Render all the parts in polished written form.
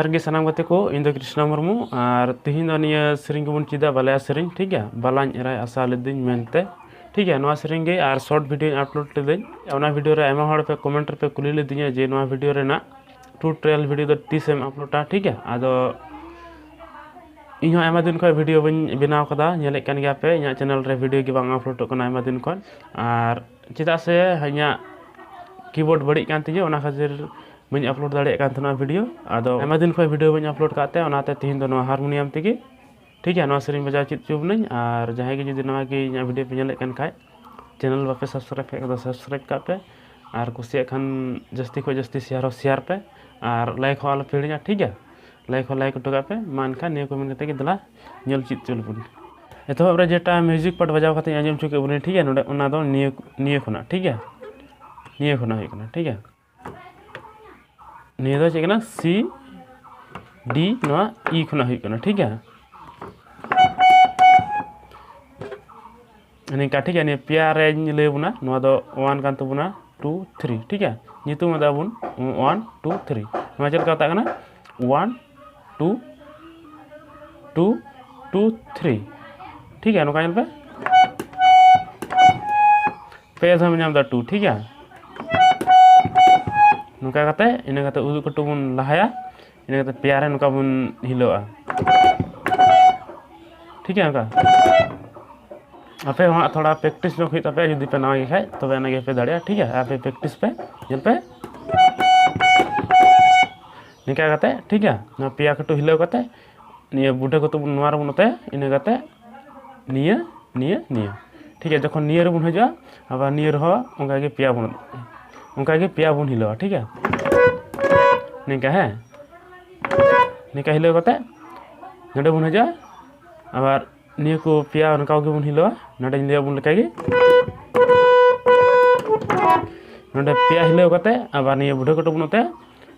जोहार गे सानाम गाते को इन कृष्णा मुर्मू और तिहिन निया सेरिंग को चीदा बालाया सेरिंग ठीक है बालाñ एराय आशा लेदिन मेनते ठीक है नवा सेरिंग गे और शॉर्ट वीडियो अपलोड लेदिन ओना वीडियो रे आयमा हड़ पे कमेंट पे कुली लेदिन जे नवा वीडियो रेना ट्यूटोरियल वीडियो दो तीसेम अपलोडा ठीक है आदो इन आयमा दिन खो वीडियो बन बनाव कदा नेले कान गया पे इना चैनल रे वीडियो गे बांग अपलोड कना आयमा दिन खन और चिदा से हया कीबोर्ड बड़ी कान तिजे ओना खातिर बन अपलोड दाड़े कान थना वीडियो आदो आयमा दिन खो वीडियो बन अपलोड काते ओनाते तिहिन दो हारमोनियम तेगे ठीक है नवा सेरिंग बजाव चित चुब नई और जहां के जुदी नवा के इना वीडियो पे नेले कान खाय चैनल बापे सब्सक्राइब पे तो सब्सक्राइब का पे और कुसिया खान जस्ती को जस्ती शेयर पे और लाइक हो आलो पेड़िया ठीक है लाइक टोका पे मान खा नियो कमेंट कते के दला नेल चित चुलबुन एतो रे जेटा म्यूजिक पार्ट बजाव खाते आंजम चुके बुने ठीक है नोडे ओना दो नियो खुना ठीक है नियो खुना होय कना ठीक है नियो दो चेकना सी डी नवा ई खुना होय कना ठीक है अनि का ठीक है ने प्यार रे ले बुना नवा दो 1 कान तो बुना 2 3 ठीक है नितु मदा बुन 1 2 3 नवा चल का कना 1 2 2 2 3 ठीक है नोका पे पे हम नाम दा 2 ठीक है नुका कते इना कते उदु कटु बुन लहाया इना कते प्यारे नुका बुन हिलोआ ठीक है नुका आपे वहां थोड़ा प्रैक्टिस जो होता पे यदि पे ना खाय तबे ना पे दाड़िया ठीक है आपे प्रैक्टिस पे जल पे निका कते ठीक है ना पिया कटु हिलो कते निया बुढे कतु बुन नवार बुनते इना कते निया निया निया ठीक है जखन नियर बुन हजा अब नियर हो उनका के पिया बुन उनका के पिया बुन हिलो ठीक है निका है निका हिलो कते नडे बुन हजा अब निया को पिया उनका के बुन हिलो नडे निया बुन लका के नडे पिया हिलो कते अब निया बुढे कटु बुनते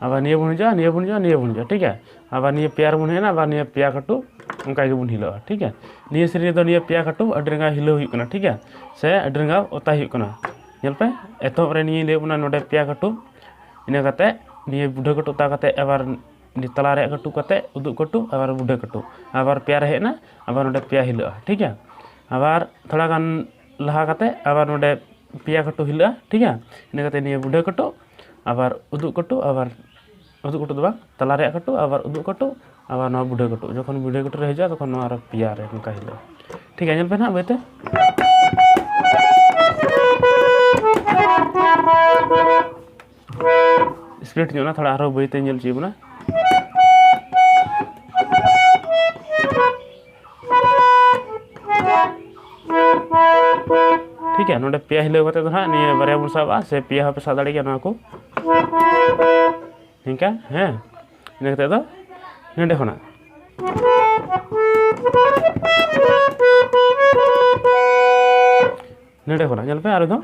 अब निया बुन जा ठीक है अब निया प्यार बुन हेना अब निया पिया कटु उनका के बुन हिलो ठीक है निया सेरी दो निया पिया कटु अडरंगा हिलो हुई कना ठीक है से अडरंगा ओता हुई कना नेल पे एतो रे निया ले बुना नोडे पिया कटु इना कते निया बुढे कटु ता कते एबार नि तला रे कटु कते उदु कटु आबार बुढे कटु आबार प्यार हेना आबार नोडे पिया हिलो ठीक है आबार थोड़ा गान लहा कते आबार नोडे पिया कटु हिलो ठीक है इना कते निया बुढे कटु आबार उदु कटु आबार उदु कटु दबा तला रे कटु आबार उदु कटु आबार ना बुढे कटु जखन बुढे कटु रे जा तखन ना पिया रे उनका हिलो ठीक है नेल पे ना बेते स्पीड जो ना थोड़ा आरो बइते नेल चीबना ठीक है नोडे पिया हिलो कते तो ना नि बारे बुन साबा से पिया पे सादाड़ी के ना को ठीक है हैं इन कते तो नेडे खना नेडे खना नेल पे आरो दो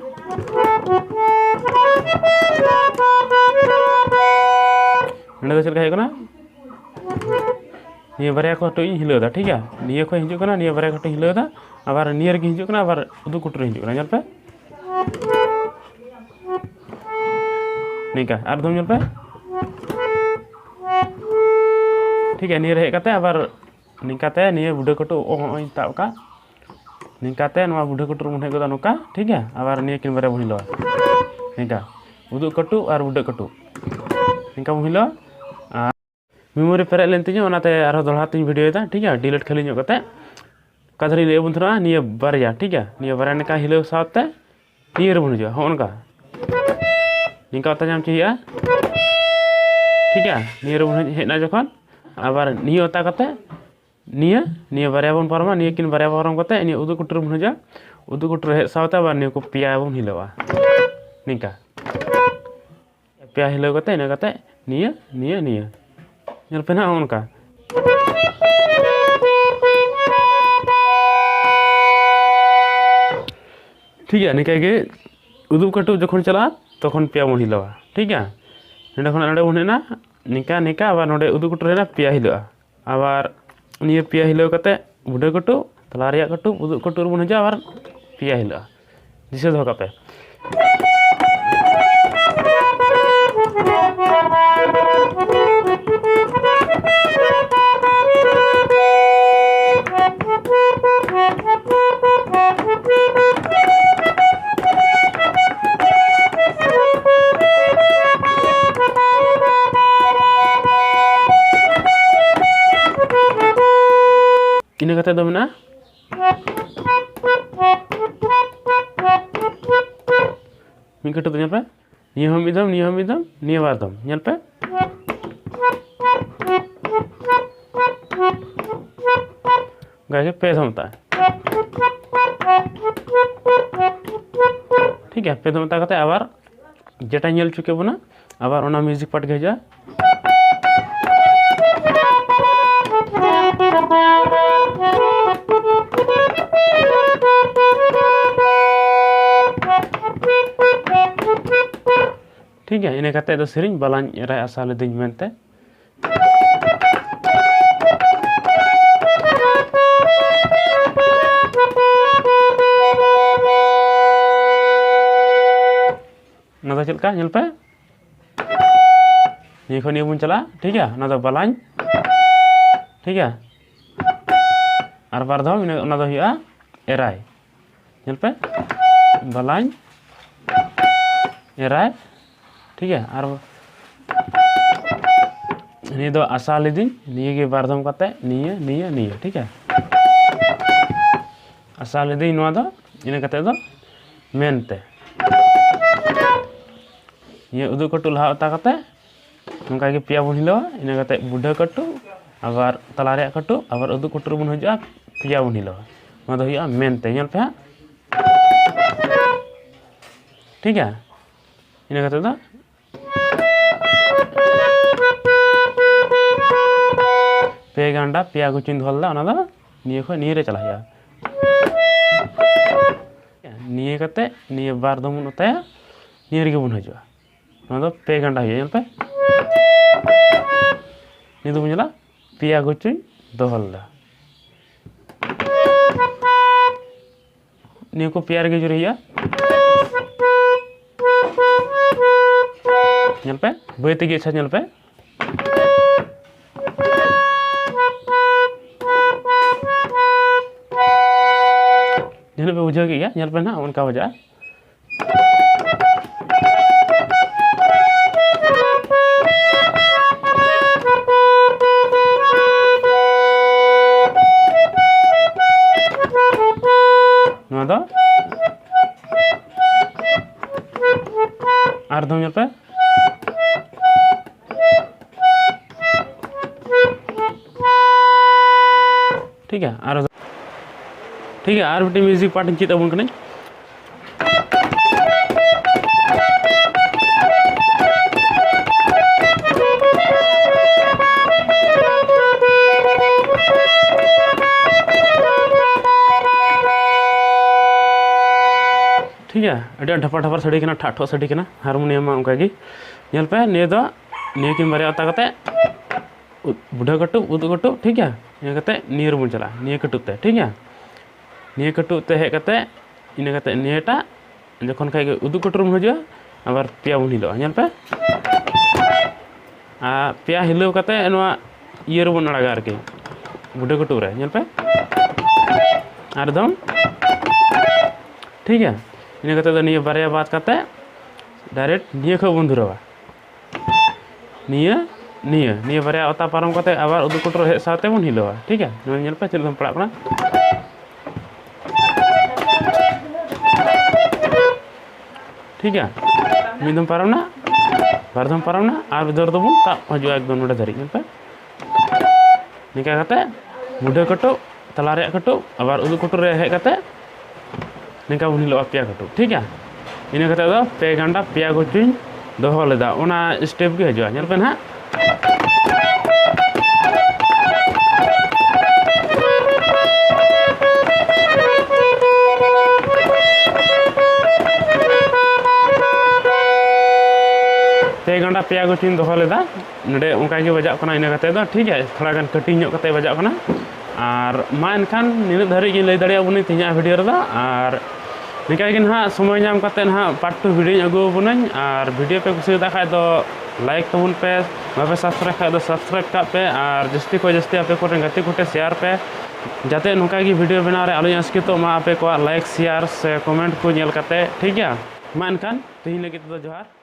नेडे तो चलका हेकना निया बारे को तो हिलोदा ठीक है निया को हिजु कना निया बारे को तो हिलोदा आबार नियर के हिजु कना आबार उदु कुटरे हिजु कना नेल पे निका आर दम नेल पे ठीक है नियर हे कते आबार निकाते निया बुढे कटु ओ ताव का निकाते नवा बुढे कटु मुन हे गदा नोका ठीक है आबार निया किन बारे बहिलो निका उदु कटु और बुढे कटु निका बहिलो मेमोरी पेरे लेन तिजे ओनाते आरो दोहरा तिन वीडियो दा ठीक है डिलीट खाली ᱧᱚᱜ कते काधरी ले बुन थरा निया बारया ठीक है निया बारया निका हिलो साथे नियर बुन जो होनका निका ता जाम चाहिए ठीक है नियर बुन हेना जखन आबार निया ता कते निया बारया बुन पारमा निया किन बारया पारम कते निया उदु कुटर बुन जा उदु कुटर हे साथे आबार निया को पिया बुन हिलोवा निका पिया हिलो कते इना कते निया निया निया नेल पे ना उनका ठीक है निका के उदु कटु जखन चला तखन पिया बन हिलोआ ठीक है नडे खन नडे बन ना निका निका आबार नडे उदु कटु रेना पिया हिलोआ आबार निया पिया हिलो कते बुढे कटु तला रे कटु उदु कटु बन जा आबार पिया हिलोआ दिसे दो का पे ᱤᱱᱟᱹ ᱠᱟᱛᱮ ᱫᱚ ᱢᱮᱱᱟᱜᱼᱟ ᱢᱤᱫ ᱠᱟᱹᱴᱩᱵ ᱧᱮᱞ ᱯᱮ ᱱᱤᱭᱟᱹ ᱦᱚᱸ ᱢᱤᱫ ᱫᱚᱢ ᱱᱤᱭᱟᱹ ᱦᱚᱸ ᱢᱤᱫ ᱫᱚᱢ ᱱᱤᱭᱟᱹ ᱵᱟᱨ ᱫᱚᱢ ᱧᱮᱞ ᱯᱮ ᱚᱱᱠᱟᱜᱮ ᱯᱮ ᱫᱷᱟᱣ ᱢᱮᱛᱟᱜᱼᱟ ठीक है पे दो मता करते आबार जेटा नेल चुके बोना आबार ओना म्यूजिक पार्ट के हिजा ठीक है इने कते दो सेरिंग बालाñ राय आसा लेदिñ मेनते ना तो चलका नेल पे ये खो निये बुन चला ठीक है ना तो बालाñ ठीक है और बार दाव ना तो हुआ एराय नेल पे बालाñ एराय ठीक है और निये दो आसा लेदिñ निये के बार दाव कते निये निये निये ठीक है आसा लेदिñ नोआ दो इने कते दो मेनते ये उदु कटु लहा उता कते नोंका गे पिया बन हिलवा इना कते बुढ़ा कटु आबार तला रे कटु आबार उदु कटु बन हजा पिया बन हिलवा नो दो हुआ मेनते नेल पे ठीक है इना कते दो पे गांडा पिया गुचिन धोलदा ओना दो निये खो निये रे चला हया निये कते निये बार दम उताया निये रे बन हजा पे घंटा हुआ पे नहीं तो मुझे पिया गुचुन दोहलदा नहीं को पिया रे जुरे हुआ नेल पे बैते गे अच्छा नेल पे नेल पे बुझा गया नेल पे ना उनका वजह अर्धम पे ठीक है और बेटे म्यूजिक पार्ट चेत अबन कने ठीक है अड़ी ढपा ढपा साड़ी कना ठाठो साड़ी कना हारमोनियम उनका गी नेल पे निये दो निये किन बारे अता कते बुढ़ा कटु उदु कटु ठीक है निये कते निये बन चला निये कटु ते ठीक है निये कटु ते हे कते इने कते नियेटा जखन खाय उदु कटु बन हजो आबार पिया बन हिलो नेल पे आ पिया हिलो कते नोआ इये रे बन अड़ागा आरके बुढ़ा कटु रे नेल पे आरदम ठीक है इने कते दो निये बारे बात कते डायरेक्ट निये खो बन धुरवा निये निये निये बारे अता पारम कते आबार उदु कटु हे साथे बन हिलोवा ठीक है नेल पे चल पड़ा कना ठीक है मिदम पारम ना बारदम पारम ना और दर दबन ता हजो एकदम नोडे धरी नेल पे निका कते बुढ़ा कटु तला रे कटु आबार उदु कटु रे हे कते निका बन हिलो पिया कटु ठीक है इने कते दो पे घंटा पिया गुचुन दोहो लेदा ओना स्टेप के हजो नेल पे ना पे घंटा पिया गुचुन दोहो लेदा नडे उनका के बजा कना इने कते दो ठीक है थोड़ा गान कटिंग ᱧᱚᱜ कते बजा कना और मा एनखान निन धरी गे लई दाड़िया बुनी तिना वीडियो रे और निका गे ना समय नाम कते ना पार्ट 2 वीडियो अगु बुनन और वीडियो पे कुछ देखा तो लाइक तबन पे बाबे सब्सक्राइब का तो सब्सक्राइब का पे और जस्ती को जस्ती आपे को गति कोटे शेयर पे जाते नोका की वीडियो बना रे आलो आसके तो मा आपे को लाइक शेयर से कमेंट को नेल कते ठीक है मा एनखान तिहिन लगे तो जोहार।